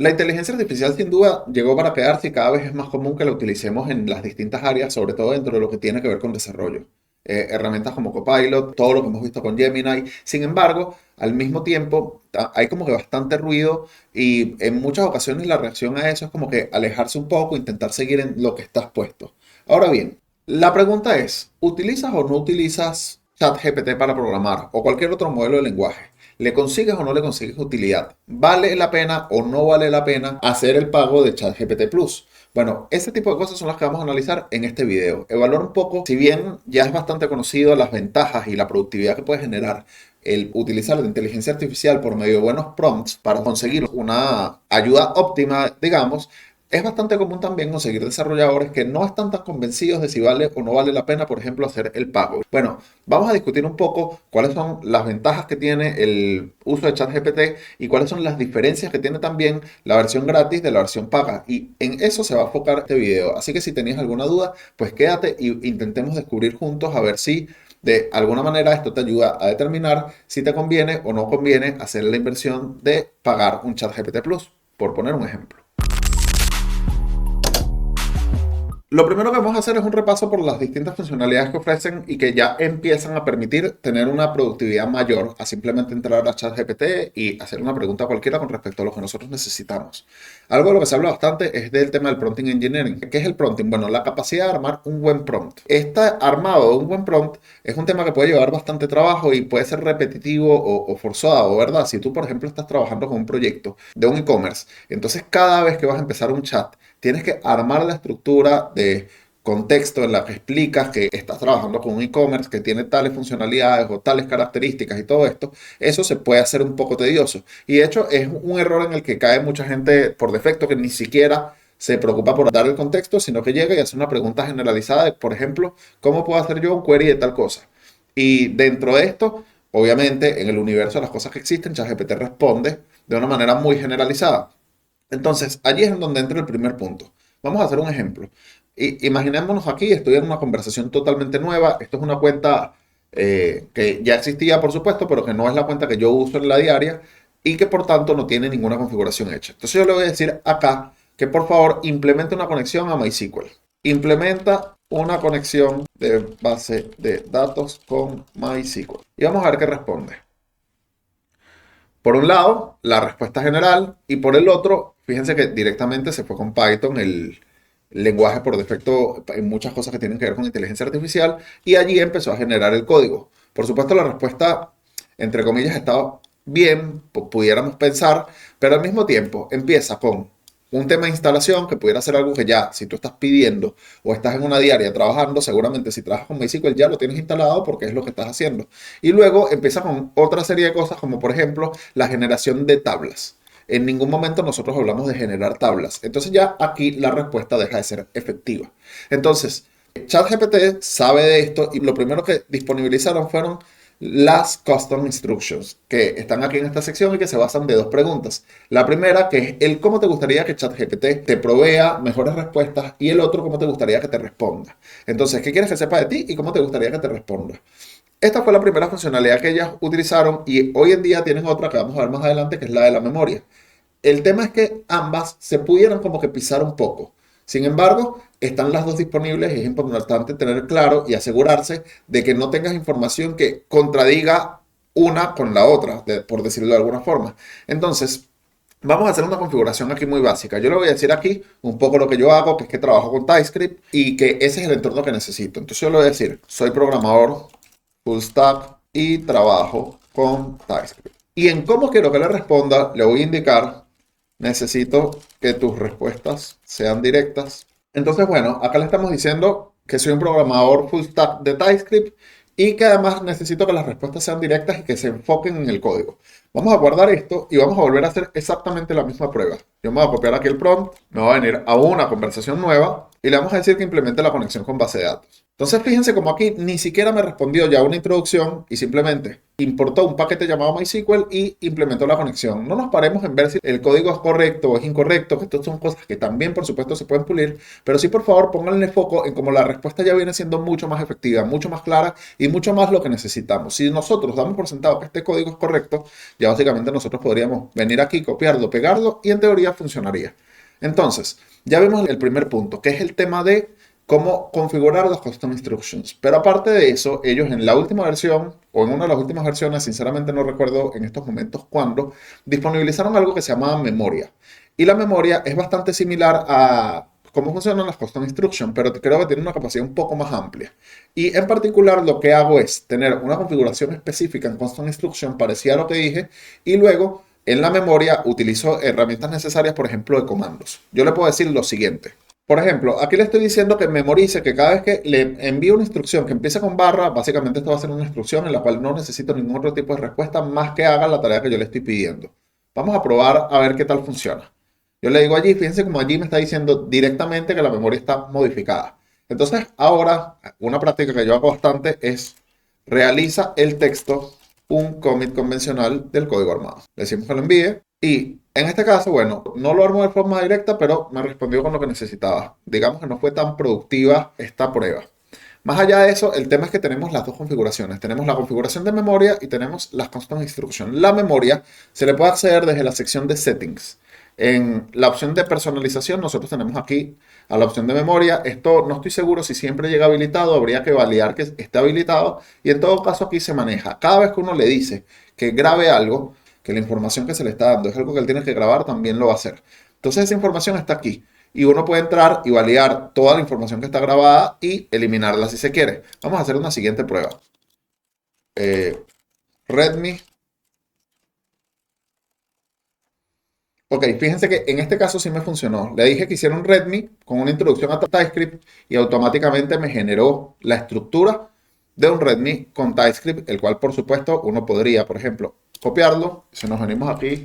La inteligencia artificial sin duda llegó para quedarse y cada vez es más común que la utilicemos en las distintas áreas, sobre todo dentro de lo que tiene que ver con desarrollo. Herramientas como Copilot, todo lo que hemos visto con Gemini. Sin embargo, al mismo tiempo hay como que bastante ruido y en muchas ocasiones la reacción a eso es como que alejarse un poco, intentar seguir en lo que estás puesto. Ahora bien, la pregunta es, ¿utilizas o no utilizas ChatGPT para programar o cualquier otro modelo de lenguaje? ¿Le consigues o no le consigues utilidad? ¿Vale la pena o no vale la pena hacer el pago de ChatGPT Plus? Bueno, ese tipo de cosas son las que vamos a analizar en este video. Evaluar un poco, si bien ya es bastante conocido las ventajas y la productividad que puede generar el utilizar la inteligencia artificial por medio de buenos prompts para conseguir una ayuda óptima, digamos, es bastante común también conseguir desarrolladores que no están tan convencidos de si vale o no vale la pena, por ejemplo, hacer el pago. Bueno, vamos a discutir un poco cuáles son las ventajas que tiene el uso de ChatGPT y cuáles son las diferencias que tiene también la versión gratis de la versión paga. Y en eso se va a enfocar este video. Así que si tenías alguna duda, pues quédate y intentemos descubrir juntos a ver si de alguna manera esto te ayuda a determinar si te conviene o no conviene hacer la inversión de pagar un ChatGPT Plus, por poner un ejemplo. Lo primero que vamos a hacer es un repaso por las distintas funcionalidades que ofrecen y que ya empiezan a permitir tener una productividad mayor a simplemente entrar a ChatGPT y hacer una pregunta cualquiera con respecto a lo que nosotros necesitamos. Algo de lo que se habla bastante es del tema del prompting engineering. ¿Qué es el prompting? Bueno, la capacidad de armar un buen prompt. Este armado de un buen prompt es un tema que puede llevar bastante trabajo y puede ser repetitivo o forzado, ¿verdad? Si tú, por ejemplo, estás trabajando con un proyecto de un e-commerce, entonces cada vez que vas a empezar un chat, tienes que armar la estructura de contexto en la que explicas que estás trabajando con un e-commerce que tiene tales funcionalidades o tales características y todo esto, eso se puede hacer un poco tedioso. Y de hecho es un error en el que cae mucha gente por defecto que ni siquiera se preocupa por dar el contexto, sino que llega y hace una pregunta generalizada de, por ejemplo, ¿cómo puedo hacer yo un query de tal cosa? Y dentro de esto, obviamente, en el universo de las cosas que existen, ChatGPT responde de una manera muy generalizada. Entonces, allí es en donde entra el primer punto. Vamos a hacer un ejemplo. Imaginémonos aquí, estoy en una conversación totalmente nueva. Esto es una cuenta que ya existía, por supuesto, pero que no es la cuenta que yo uso en la diaria y que por tanto no tiene ninguna configuración hecha. Entonces yo le voy a decir acá que por favor implemente una conexión a MySQL. Implementa una conexión de base de datos con MySQL. Y vamos a ver qué responde. Por un lado, la respuesta general, y por el otro, fíjense que directamente se fue con Python, el lenguaje por defecto en muchas cosas que tienen que ver con inteligencia artificial, y allí empezó a generar el código. Por supuesto, la respuesta, entre comillas, estaba bien, pudiéramos pensar, pero al mismo tiempo empieza con un tema de instalación que pudiera ser algo que ya, si tú estás pidiendo o estás en una diaria trabajando, seguramente si trabajas con MySQL ya lo tienes instalado porque es lo que estás haciendo. Y luego empieza con otra serie de cosas como por ejemplo la generación de tablas. En ningún momento nosotros hablamos de generar tablas. Entonces ya aquí la respuesta deja de ser efectiva. Entonces, ChatGPT sabe de esto y lo primero que disponibilizaron fueron las Custom Instructions, que están aquí en esta sección y que se basan de dos preguntas. La primera, que es el cómo te gustaría que ChatGPT te provea mejores respuestas, y el otro, cómo te gustaría que te responda. Entonces, ¿qué quieres que sepa de ti y cómo te gustaría que te responda? Esta fue la primera funcionalidad que ellas utilizaron y hoy en día tienen otra que vamos a ver más adelante, que es la de la memoria. El tema es que ambas se pudieran como que pisar un poco. Sin embargo, están las dos disponibles y es importante tener claro y asegurarse de que no tengas información que contradiga una con la otra, por decirlo de alguna forma. Entonces, vamos a hacer una configuración aquí muy básica. Yo le voy a decir aquí un poco lo que yo hago, que es que trabajo con TypeScript y que ese es el entorno que necesito. Entonces yo le voy a decir, soy programador full stack y trabajo con TypeScript. Y en cómo quiero que le responda, le voy a indicar, necesito que tus respuestas sean directas. Entonces, bueno, acá le estamos diciendo que soy un programador full stack de TypeScript y que además necesito que las respuestas sean directas y que se enfoquen en el código. Vamos a guardar esto y vamos a volver a hacer exactamente la misma prueba. Yo me voy a copiar aquí el prompt, me voy a venir a una conversación nueva y le vamos a decir que implemente la conexión con base de datos. Entonces, fíjense como aquí ni siquiera me respondió ya una introducción y simplemente importó un paquete llamado MySQL y implementó la conexión. No nos paremos en ver si el código es correcto o es incorrecto, que estas son cosas que también, por supuesto, se pueden pulir, pero sí, por favor, pónganle foco en cómo la respuesta ya viene siendo mucho más efectiva, mucho más clara y mucho más lo que necesitamos. Si nosotros damos por sentado que este código es correcto, ya básicamente nosotros podríamos venir aquí, copiarlo, pegarlo y en teoría funcionaría. Entonces, ya vimos el primer punto, que es el tema de cómo configurar los custom instructions. Pero aparte de eso, ellos en la última versión, o en una de las últimas versiones, sinceramente no recuerdo en estos momentos cuándo, disponibilizaron algo que se llamaba memoria. Y la memoria es bastante similar a cómo funcionan las custom instructions, pero creo que tiene una capacidad un poco más amplia. Y en particular lo que hago es tener una configuración específica en custom instruction parecida a lo que dije, y luego en la memoria utilizo herramientas necesarias, por ejemplo, de comandos. Yo le puedo decir lo siguiente. Por ejemplo, aquí le estoy diciendo que memorice que cada vez que le envío una instrucción que empieza con barra, básicamente esto va a ser una instrucción en la cual no necesito ningún otro tipo de respuesta más que haga la tarea que yo le estoy pidiendo. Vamos a probar a ver qué tal funciona. Yo le digo allí, fíjense como allí me está diciendo directamente que la memoria está modificada. Entonces, ahora, una práctica que yo hago bastante es realiza el texto un commit convencional del código armado. Le decimos que lo envíe y en este caso, bueno, no lo armó de forma directa, pero me respondió con lo que necesitaba. Digamos que no fue tan productiva esta prueba. Más allá de eso, el tema es que tenemos las dos configuraciones. Tenemos la configuración de memoria y tenemos las custom instructions. La memoria se le puede acceder desde la sección de settings. En la opción de personalización, nosotros tenemos aquí a la opción de memoria. Esto no estoy seguro si siempre llega habilitado, habría que validar que esté habilitado. Y en todo caso aquí se maneja. Cada vez que uno le dice que grabe algo, que la información que se le está dando es algo que él tiene que grabar, también lo va a hacer. Entonces esa información está aquí. Y uno puede entrar y validar toda la información que está grabada y eliminarla si se quiere. Vamos a hacer una siguiente prueba. Readme. Ok, fíjense que en este caso sí me funcionó. Le dije que hiciera un readme con una introducción a TypeScript y automáticamente me generó la estructura de un readme con TypeScript, el cual por supuesto uno podría, por ejemplo, copiarlo. Si nos venimos aquí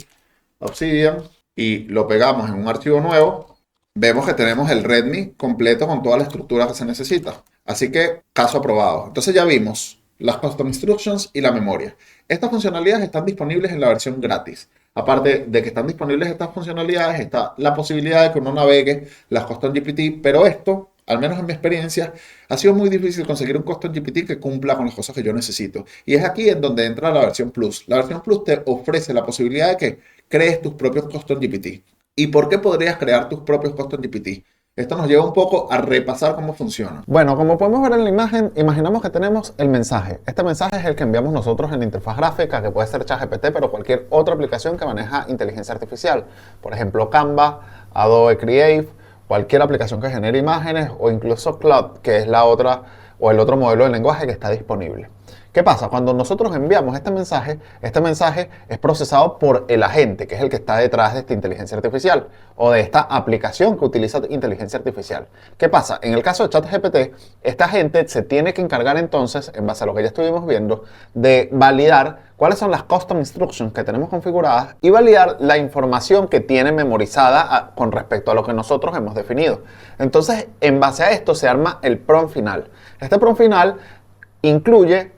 a Obsidian y lo pegamos en un archivo nuevo, vemos que tenemos el readme completo con toda la estructura que se necesita. Así que caso aprobado. Entonces ya vimos las custom instructions y la memoria. Estas funcionalidades están disponibles en la versión gratis. Aparte de que están disponibles estas funcionalidades, está la posibilidad de que uno navegue las Custom GPT, pero esto, al menos en mi experiencia, ha sido muy difícil conseguir un Custom GPT que cumpla con las cosas que yo necesito. Y es aquí en donde entra la versión Plus. La versión Plus te ofrece la posibilidad de que crees tus propios Custom GPT. ¿Y por qué podrías crear tus propios Custom GPT? Esto nos lleva un poco a repasar cómo funciona. Bueno, como podemos ver en la imagen, imaginamos que tenemos el mensaje. Este mensaje es el que enviamos nosotros en la interfaz gráfica, que puede ser ChatGPT, pero cualquier otra aplicación que maneja inteligencia artificial. Por ejemplo, Canva, Adobe Creative, cualquier aplicación que genere imágenes o incluso Claude, que es la otra o el otro modelo de lenguaje que está disponible. ¿Qué pasa? Cuando nosotros enviamos este mensaje es procesado por el agente, que es el que está detrás de esta inteligencia artificial o de esta aplicación que utiliza inteligencia artificial. ¿Qué pasa? En el caso de ChatGPT, esta agente se tiene que encargar entonces, en base a lo que ya estuvimos viendo, de validar cuáles son las custom instructions que tenemos configuradas y validar la información que tiene memorizada con respecto a lo que nosotros hemos definido. Entonces, en base a esto se arma el prompt final. Este prompt final incluye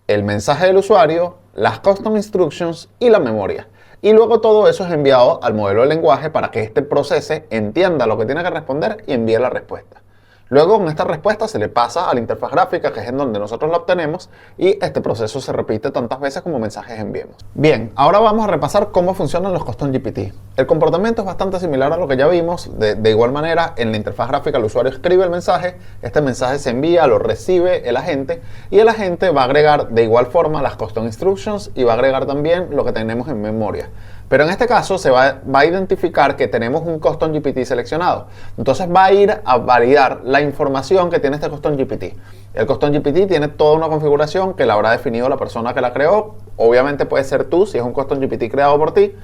el mensaje del usuario, las custom instructions y la memoria. Y luego todo eso es enviado al modelo de lenguaje para que éste procese, entienda lo que tiene que responder y envíe la respuesta. Luego con esta respuesta se le pasa a la interfaz gráfica, que es en donde nosotros la obtenemos, y este proceso se repite tantas veces como mensajes enviemos. Bien, ahora vamos a repasar cómo funcionan los Custom GPT. El comportamiento es bastante similar a lo que ya vimos. De igual manera, en la interfaz gráfica el usuario escribe el mensaje, este mensaje se envía, lo recibe el agente, y el agente va a agregar de igual forma las Custom Instructions y va a agregar también lo que tenemos en memoria. Pero en este caso se va a identificar que tenemos un Custom GPT seleccionado. Entonces va a ir a validar la información que tiene este Custom GPT. El Custom GPT tiene toda una configuración que la habrá definido la persona que la creó. Obviamente puede ser tú si es un Custom GPT creado por ti.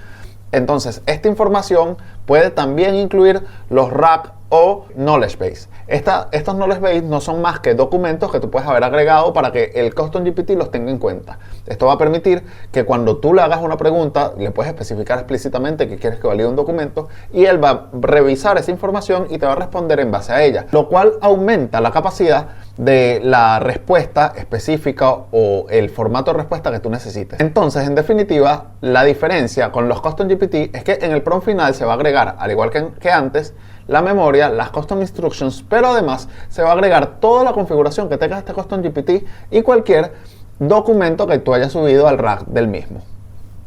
Entonces esta información puede también incluir los RAG o knowledge base. Estos knowledge base no son más que documentos que tú puedes haber agregado para que el Custom GPT los tenga en cuenta. Esto va a permitir que cuando tú le hagas una pregunta, le puedes especificar explícitamente que quieres que valide un documento y él va a revisar esa información y te va a responder en base a ella, lo cual aumenta la capacidad de la respuesta específica o el formato de respuesta que tú necesites. Entonces, en definitiva, la diferencia con los Custom GPT es que en el prompt final se va a agregar, al igual que antes, la memoria, las Custom Instructions, pero además se va a agregar toda la configuración que tenga este Custom GPT y cualquier documento que tú hayas subido al rack del mismo.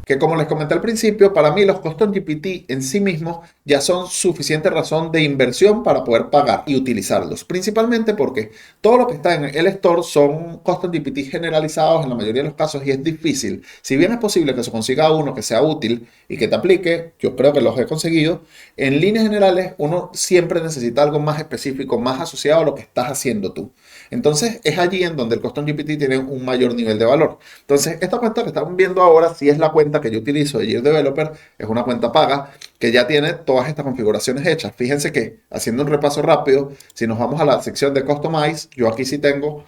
Que como les comenté al principio, para mí los Custom GPT en sí mismos ya son suficiente razón de inversión para poder pagar y utilizarlos. Principalmente porque todo lo que está en el store son Custom GPT generalizados en la mayoría de los casos y es difícil. Si bien es posible que se consiga uno que sea útil y que te aplique, yo creo que los he conseguido, en líneas generales uno siempre necesita algo más específico, más asociado a lo que estás haciendo tú. Entonces es allí en donde el Custom GPT tiene un mayor nivel de valor. Entonces esta cuenta que están viendo ahora, si es la cuenta que yo utilizo de Year Developer, es una cuenta paga que ya tiene todas estas configuraciones hechas. Fíjense que haciendo un repaso rápido, si nos vamos a la sección de Customize, yo aquí sí tengo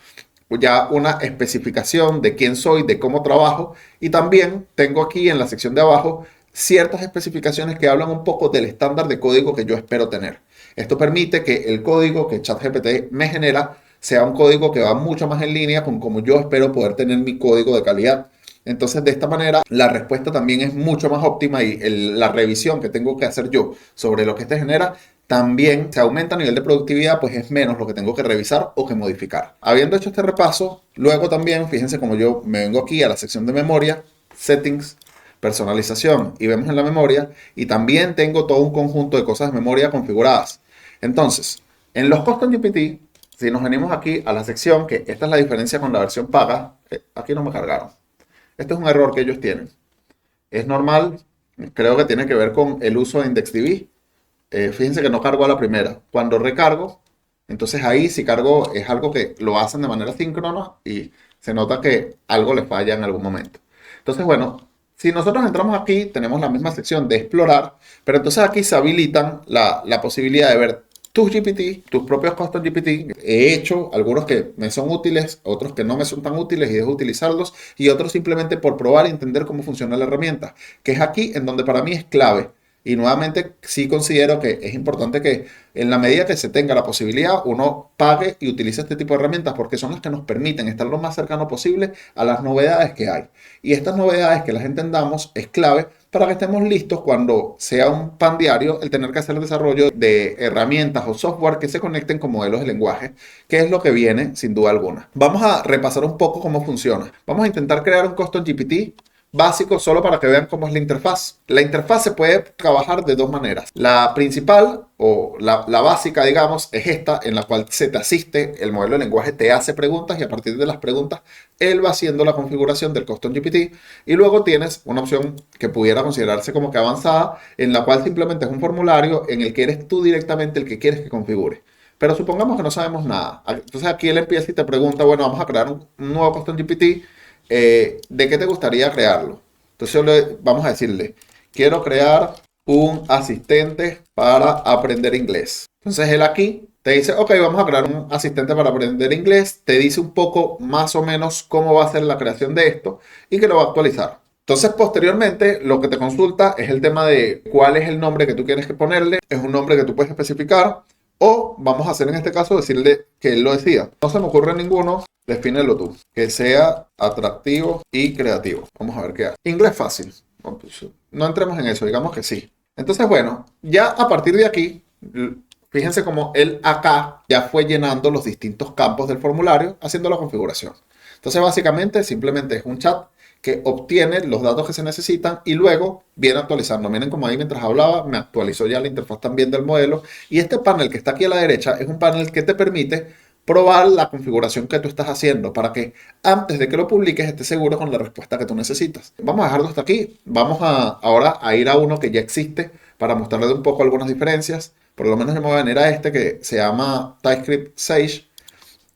ya una especificación de quién soy, de cómo trabajo y también tengo aquí en la sección de abajo ciertas especificaciones que hablan un poco del estándar de código que yo espero tener. Esto permite que el código que ChatGPT me genera sea un código que va mucho más en línea con como yo espero poder tener mi código de calidad. Entonces, de esta manera, la respuesta también es mucho más óptima y la revisión que tengo que hacer yo sobre lo que este genera también se aumenta a nivel de productividad, pues es menos lo que tengo que revisar o que modificar. Habiendo hecho este repaso, luego también, fíjense como yo me vengo aquí a la sección de memoria, settings, personalización y vemos en la memoria y también tengo todo un conjunto de cosas de memoria configuradas. Entonces, en los Custom GPT, si nos venimos aquí a la sección, que esta es la diferencia con la versión paga, aquí no me cargaron. Este es un error que ellos tienen. Es normal, creo que tiene que ver con el uso de IndexedDB. Fíjense que no cargo a la primera. Cuando recargo, entonces ahí si cargo es algo que lo hacen de manera síncrona y se nota que algo les falla en algún momento. Entonces, bueno, si nosotros entramos aquí, tenemos la misma sección de explorar, pero entonces aquí se habilitan la posibilidad de ver tus GPT, tus propios Custom GPT. He hecho algunos que me son útiles, otros que no me son tan útiles y dejo utilizarlos, y otros simplemente por probar y entender cómo funciona la herramienta, que es aquí en donde para mí es clave. Y nuevamente sí considero que es importante que en la medida que se tenga la posibilidad uno pague y utilice este tipo de herramientas porque son las que nos permiten estar lo más cercano posible a las novedades que hay. Y estas novedades que las entendamos es clave para que estemos listos cuando sea un pan diario el tener que hacer el desarrollo de herramientas o software que se conecten con modelos de lenguaje, que es lo que viene sin duda alguna. Vamos a repasar un poco cómo funciona. Vamos a intentar crear un Custom GPT básico solo para que vean cómo es la interfaz. La interfaz se puede trabajar de dos maneras. La principal o la básica, digamos, es esta en la cual se te asiste, el modelo de lenguaje te hace preguntas y a partir de las preguntas él va haciendo la configuración del Custom GPT y luego tienes una opción que pudiera considerarse como que avanzada en la cual simplemente es un formulario en el que eres tú directamente el que quieres que configure. Pero supongamos que no sabemos nada. Entonces aquí él empieza y te pregunta, bueno, vamos a crear un nuevo Custom GPT. ¿De qué te gustaría crearlo? Entonces vamos a decirle, quiero crear un asistente para aprender inglés. Entonces él aquí te dice, ok, vamos a crear un asistente para aprender inglés. Te dice un poco más o menos cómo va a ser la creación de esto y que lo va a actualizar. Entonces, posteriormente, lo que te consulta es el tema de cuál es el nombre que tú quieres que ponerle. Es un nombre que tú puedes especificar. O vamos a hacer en este caso decirle que él lo decida. No se me ocurre ninguno, defínelo tú. Que sea atractivo y creativo. Vamos a ver qué hace. Inglés fácil. No entremos en eso, digamos que sí. Entonces, bueno, ya a partir de aquí, fíjense cómo él acá ya fue llenando los distintos campos del formulario, haciendo la configuración. Entonces, básicamente, simplemente es un chat que obtiene los datos que se necesitan y luego viene actualizando. Miren como ahí mientras hablaba me actualizó ya la interfaz también del modelo y este panel que está aquí a la derecha es un panel que te permite probar la configuración que tú estás haciendo para que antes de que lo publiques estés seguro con la respuesta que tú necesitas. Vamos a dejarlo hasta aquí. Vamos ahora a ir a uno que ya existe para mostrarles un poco algunas diferencias. Por lo menos yo me voy a venir a este que se llama TypeScript Sage.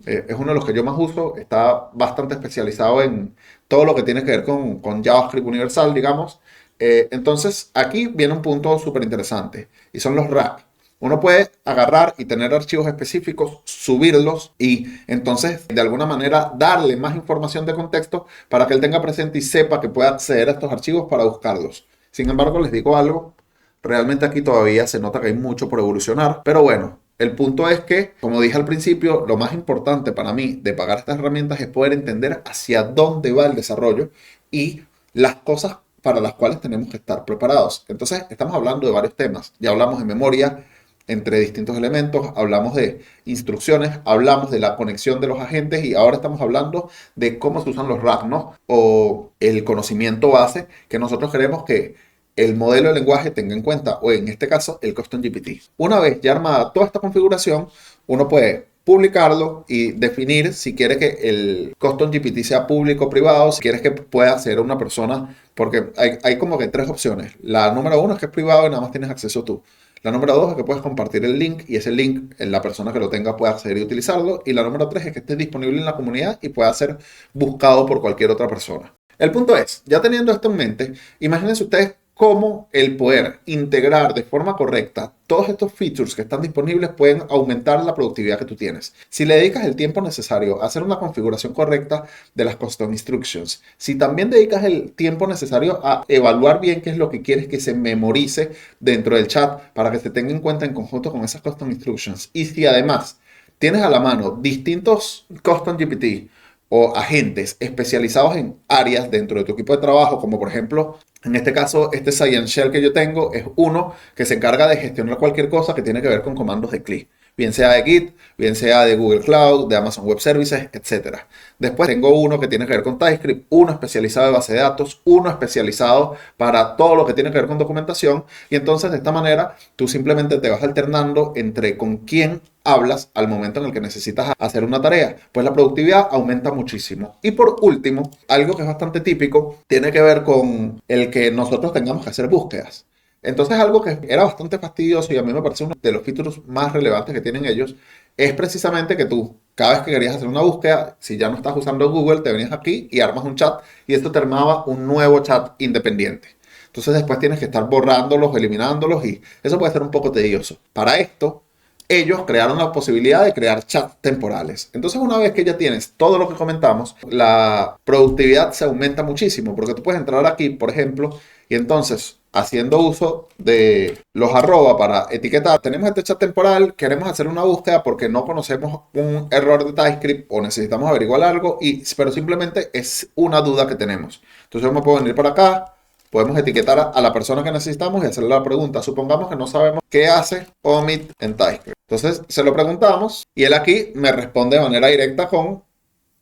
Es uno de los que yo más uso, está bastante especializado en todo lo que tiene que ver con JavaScript universal, digamos. Entonces, aquí viene un punto súper interesante y son los RAG. Uno puede agarrar y tener archivos específicos, subirlos y entonces de alguna manera darle más información de contexto para que él tenga presente y sepa que puede acceder a estos archivos para buscarlos. Sin embargo, les digo algo, realmente aquí todavía se nota que hay mucho por evolucionar, pero bueno, el punto es que, como dije al principio, lo más importante para mí de pagar estas herramientas es poder entender hacia dónde va el desarrollo y las cosas para las cuales tenemos que estar preparados. Entonces, estamos hablando de varios temas. Ya hablamos de memoria entre distintos elementos, hablamos de instrucciones, hablamos de la conexión de los agentes y ahora estamos hablando de cómo se usan los RAG, ¿no? O el conocimiento base que nosotros queremos que el modelo de lenguaje tenga en cuenta, o en este caso, el Custom GPT. Una vez ya armada toda esta configuración, uno puede publicarlo y definir si quiere que el Custom GPT sea público o privado, si quieres que pueda ser una persona, porque hay como que tres opciones. La número uno es que es privado y nada más tienes acceso tú. La número dos es que puedes compartir el link y ese link la persona que lo tenga puede acceder y utilizarlo. Y la número tres es que esté disponible en la comunidad y pueda ser buscado por cualquier otra persona. El punto es, ya teniendo esto en mente, imagínense ustedes cómo el poder integrar de forma correcta todos estos features que están disponibles pueden aumentar la productividad que tú tienes. Si le dedicas el tiempo necesario a hacer una configuración correcta de las custom instructions, si también dedicas el tiempo necesario a evaluar bien qué es lo que quieres que se memorice dentro del chat para que se tenga en cuenta en conjunto con esas custom instructions, y si además tienes a la mano distintos custom GPT o agentes especializados en áreas dentro de tu equipo de trabajo, como por ejemplo, en este caso, este Science Shell que yo tengo es uno que se encarga de gestionar cualquier cosa que tiene que ver con comandos de clic, bien sea de Git, bien sea de Google Cloud, de Amazon Web Services, etc. Después tengo uno que tiene que ver con TypeScript, uno especializado en base de datos, uno especializado para todo lo que tiene que ver con documentación, y entonces de esta manera tú simplemente te vas alternando entre con quién hablas al momento en el que necesitas hacer una tarea, pues la productividad aumenta muchísimo. Y por último, algo que es bastante típico, tiene que ver con el que nosotros tengamos que hacer búsquedas. Entonces algo que era bastante fastidioso y a mí me parece uno de los features más relevantes que tienen ellos, es precisamente que tú, cada vez que querías hacer una búsqueda, si ya no estás usando Google, te venías aquí y armas un chat y esto te armaba un nuevo chat independiente. Entonces después tienes que estar borrándolos, eliminándolos y eso puede ser un poco tedioso. Para esto, ellos crearon la posibilidad de crear chats temporales. Entonces, una vez que ya tienes todo lo que comentamos, la productividad se aumenta muchísimo, porque tú puedes entrar aquí, por ejemplo, y entonces, haciendo uso de los arroba para etiquetar, tenemos este chat temporal, queremos hacer una búsqueda porque no conocemos un error de TypeScript o necesitamos averiguar algo, pero simplemente es una duda que tenemos. Entonces, yo me puedo venir por acá. Podemos etiquetar a la persona que necesitamos y hacerle la pregunta. Supongamos que no sabemos qué hace Omid en TypeScript. Entonces se lo preguntamos y él aquí me responde de manera directa con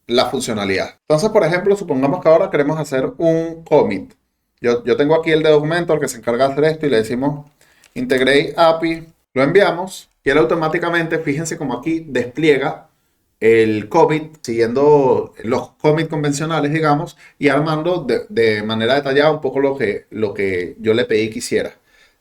la funcionalidad. Entonces, por ejemplo, supongamos que ahora queremos hacer un commit. Yo tengo aquí el de documento, el que se encarga de hacer esto, y le decimos integrate API, lo enviamos y él automáticamente, fíjense como aquí despliega el commit, siguiendo los commits convencionales, digamos, y armando de manera detallada un poco lo que yo le pedí que hiciera.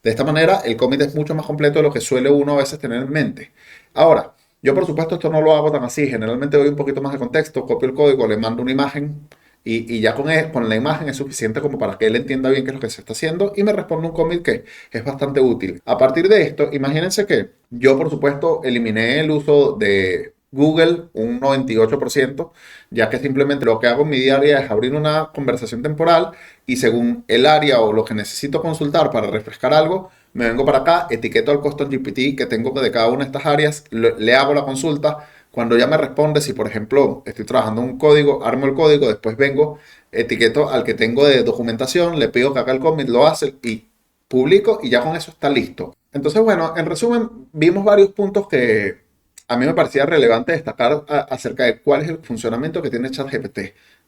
De esta manera, el commit es mucho más completo de lo que suele uno a veces tener en mente. Ahora, yo por supuesto esto no lo hago tan así. Generalmente doy un poquito más de contexto, copio el código, le mando una imagen y ya con la imagen es suficiente como para que él entienda bien qué es lo que se está haciendo y me responde un commit que es bastante útil. A partir de esto, imagínense que yo por supuesto eliminé el uso de Google un 98%, ya que simplemente lo que hago en mi día a día es abrir una conversación temporal y según el área o lo que necesito consultar para refrescar algo, me vengo para acá, etiqueto al Custom GPT que tengo de cada una de estas áreas, le hago la consulta. Cuando ya me responde, si por ejemplo estoy trabajando un código, armo el código, después vengo, etiqueto al que tengo de documentación, le pido que haga el commit, lo hace y publico y ya con eso está listo. Entonces, bueno, en resumen, vimos varios puntos que a mí me parecía relevante destacar acerca de cuál es el funcionamiento que tiene ChatGPT.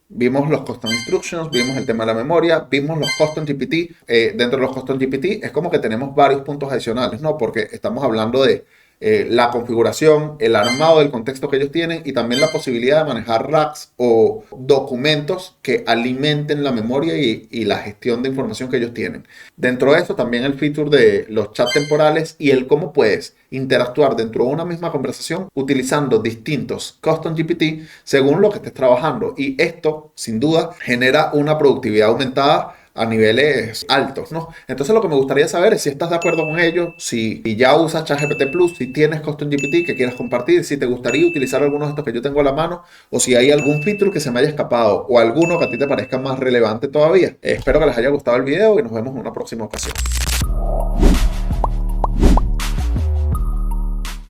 Vimos los custom instructions, vimos el tema de la memoria, vimos los custom GPT. Dentro de los custom GPT es como que tenemos varios puntos adicionales, ¿no? Porque estamos hablando de la configuración, el armado del contexto que ellos tienen y también la posibilidad de manejar racks o documentos que alimenten la memoria y la gestión de información que ellos tienen. Dentro de eso también el feature de los chats temporales y el cómo puedes interactuar dentro de una misma conversación utilizando distintos custom GPT según lo que estés trabajando. Y esto, sin duda, genera una productividad aumentada a niveles altos, ¿no? Entonces lo que me gustaría saber es si estás de acuerdo con ello, si ya usas ChatGPT Plus, si tienes Custom GPT que quieras compartir, si te gustaría utilizar algunos de estos que yo tengo a la mano, o si hay algún feature que se me haya escapado o alguno que a ti te parezca más relevante todavía. Espero que les haya gustado el video y nos vemos en una próxima ocasión.